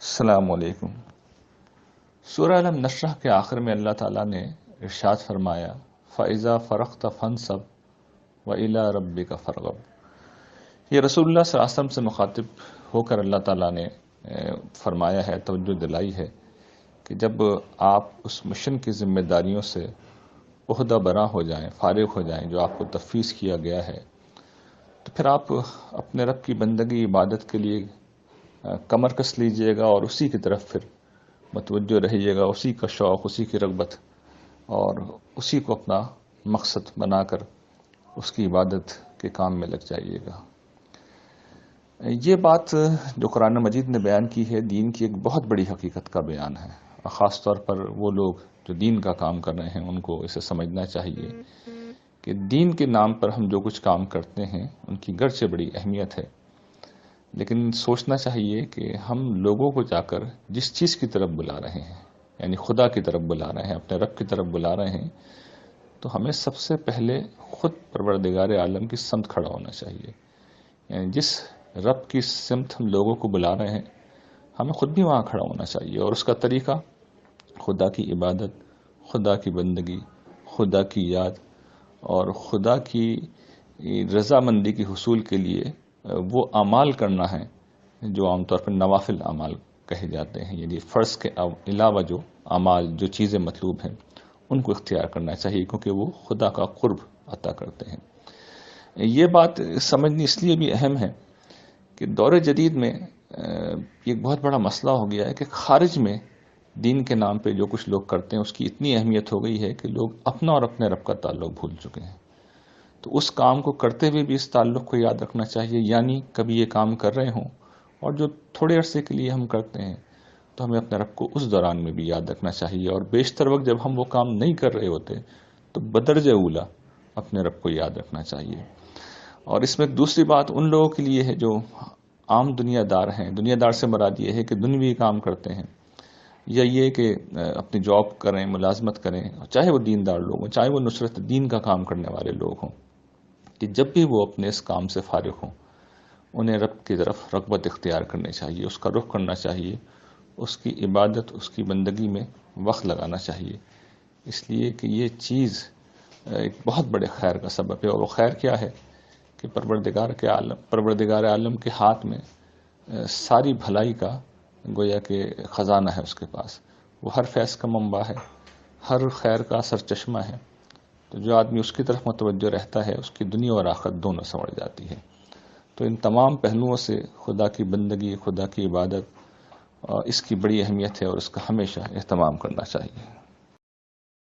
السلام علیکم۔ سورہ علم نشرح کے آخر میں اللہ تعالیٰ نے ارشاد فرمایا فَإِذَا فَرَغْتَ فَانْصَبْ وَإِلَىٰ رَبِّكَ فَارْغَب۔ یہ رسول اللہ صلی اللہ علیہ وسلم سے مخاطب ہو کر اللہ تعالیٰ نے فرمایا ہے، توجہ دلائی ہے کہ جب آپ اس مشن کی ذمہ داریوں سے عہدہ برآں ہو جائیں، فارغ ہو جائیں جو آپ کو تفویض کیا گیا ہے، تو پھر آپ اپنے رب کی بندگی عبادت کے لیے کمر کس لیجئے گا اور اسی کی طرف پھر متوجہ رہیے گا، اسی کا شوق، اسی کی رغبت اور اسی کو اپنا مقصد بنا کر اس کی عبادت کے کام میں لگ جائیے گا۔ یہ بات جو قرآن مجید نے بیان کی ہے، دین کی ایک بہت بڑی حقیقت کا بیان ہے، خاص طور پر وہ لوگ جو دین کا کام کر رہے ہیں ان کو اسے سمجھنا چاہیے کہ دین کے نام پر ہم جو کچھ کام کرتے ہیں ان کی گرچہ بڑی اہمیت ہے، لیکن سوچنا چاہیے کہ ہم لوگوں کو جا کر جس چیز کی طرف بلا رہے ہیں، یعنی خدا کی طرف بلا رہے ہیں، اپنے رب کی طرف بلا رہے ہیں، تو ہمیں سب سے پہلے خود پروردگار عالم کی سمت کھڑا ہونا چاہیے۔ یعنی جس رب کی سمت ہم لوگوں کو بلا رہے ہیں، ہمیں خود بھی وہاں کھڑا ہونا چاہیے، اور اس کا طریقہ خدا کی عبادت، خدا کی بندگی، خدا کی یاد اور خدا کی رضامندی کے حصول کے لیے وہ اعمال کرنا ہے جو عام طور پر نوافل اعمال کہے جاتے ہیں، یعنی فرض کے علاوہ جو اعمال، جو چیزیں مطلوب ہیں ان کو اختیار کرنا چاہیے، کیونکہ وہ خدا کا قرب عطا کرتے ہیں۔ یہ بات سمجھنی اس لیے بھی اہم ہے کہ دور جدید میں یہ ایک بہت بڑا مسئلہ ہو گیا ہے کہ خارج میں دین کے نام پہ جو کچھ لوگ کرتے ہیں اس کی اتنی اہمیت ہو گئی ہے کہ لوگ اپنا اور اپنے رب کا تعلق بھول چکے ہیں۔ تو اس کام کو کرتے ہوئے بھی اس تعلق کو یاد رکھنا چاہیے، یعنی کبھی یہ کام کر رہے ہوں اور جو تھوڑے عرصے کے لیے ہم کرتے ہیں تو ہمیں اپنے رب کو اس دوران میں بھی یاد رکھنا چاہیے، اور بیشتر وقت جب ہم وہ کام نہیں کر رہے ہوتے تو بدرجہ اولا اپنے رب کو یاد رکھنا چاہیے۔ اور اس میں ایک دوسری بات ان لوگوں کے لیے ہے جو عام دنیا دار ہیں۔ دنیا دار سے مراد یہ ہے کہ دنیوی کام کرتے ہیں، یا یہ کہ اپنی جاب کریں، ملازمت کریں، چاہے وہ دیندار لوگ ہوں، چاہے وہ نصرت دین کا کام کرنے والے لوگ ہوں، کہ جب بھی وہ اپنے اس کام سے فارغ ہوں انہیں رب کی طرف رغبت اختیار کرنی چاہیے، اس کا رخ کرنا چاہیے، اس کی عبادت، اس کی بندگی میں وقت لگانا چاہیے، اس لیے کہ یہ چیز ایک بہت بڑے خیر کا سبب ہے۔ اور وہ خیر کیا ہے کہ پروردگار عالم کے ہاتھ میں ساری بھلائی کا گویا کہ خزانہ ہے، اس کے پاس وہ ہر فیض کا منبع ہے، ہر خیر کا سرچشمہ ہے۔ تو جو آدمی اس کی طرف متوجہ رہتا ہے اس کی دنیا اور آخرت دونوں سنور جاتی ہے۔ تو ان تمام پہلوؤں سے خدا کی بندگی، خدا کی عبادت اس کی بڑی اہمیت ہے اور اس کا ہمیشہ اہتمام کرنا چاہیے۔